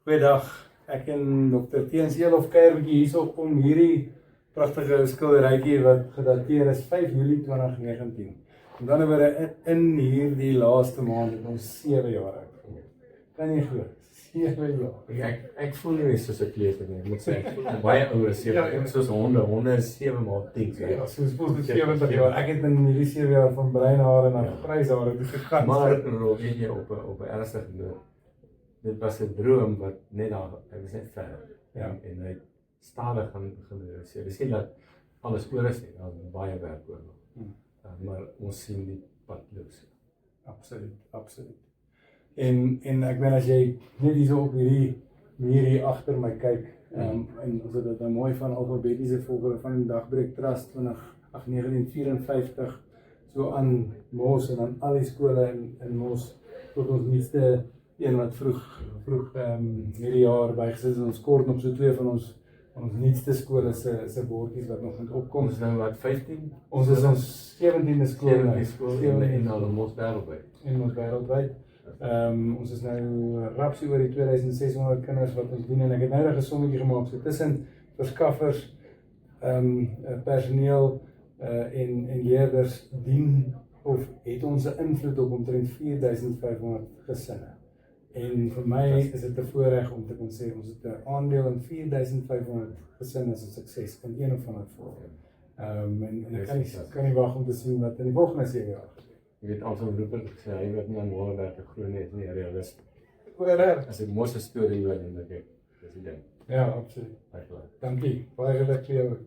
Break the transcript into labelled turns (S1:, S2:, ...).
S1: Goeiedag, ek en Dr. Teens Elof kuier bietjie hierso om hierdie pragtige skilderytjie wat gedateer is 5 Julie 2019. En dan oor in hierdie laaste maand het ons 7 jaar uitgekom. Kan jy glo? 7 jaar.
S2: Ek voel nie soos 'n kleuter nie, ek moet sê ek voel baie ouer as 7. Ek soos honde is 7 maal 10.
S1: Ja, soos voel dit 70 jaar. Ek het in hierdie 7 jaar van breinhare na gryshare gegaan.
S2: Maar weet jy op 'n ernstige noot. Dit was 'n droom wat net daar, ek was net ver.
S1: Ja.
S2: En hy stadig gaan realiseer. Dis nie dat alles oor is nie, daar is baie werk oor nog. Maar ons sien die pad loop so.
S1: Absoluut. En ek meen as jy net hierso op hierdie muur hier agter my kyk, en ons het dit nou mooi van alfabetiese volgorde van die Dagbreek Trust 1954 so aan Mos en aan al die skole in Mos tot ons nuutste een wat vroeg hierdie jaar bygesit is, ons kort op so 2 van ons nuutste skole se bordjies wat nog moet opkom.
S2: Ons is nou wat 15?
S1: Ons is ons 17de skool
S2: en al Mos wêreldwyd.
S1: En ons wêreldwyd. Ons is nou rapsie oor die 2600 kinders wat ons dien en ek het nou 'n gesommetjie gemaak so tussen verskaffers, personeel en leerders dien of het ons 'n invloed op omtrent 4500 gesinne. En vir my is dit 'n voorreg om te kan sê ons het 'n aandeel in 4500 gesinne se sukses in een of ander vorm. En ek kan nie wag om te sien wat in die volgende 7 jaar gebeur.
S2: Jy weet Anton Rupert gesê hy wat nie aan wonderwerke glo nie, is nie 'n realist.
S1: Goeiedag.
S2: As ek mos 'n storie hoor en ek dis die ding.
S1: Ja, absoluut. Dankie. Baie geluk vir jou.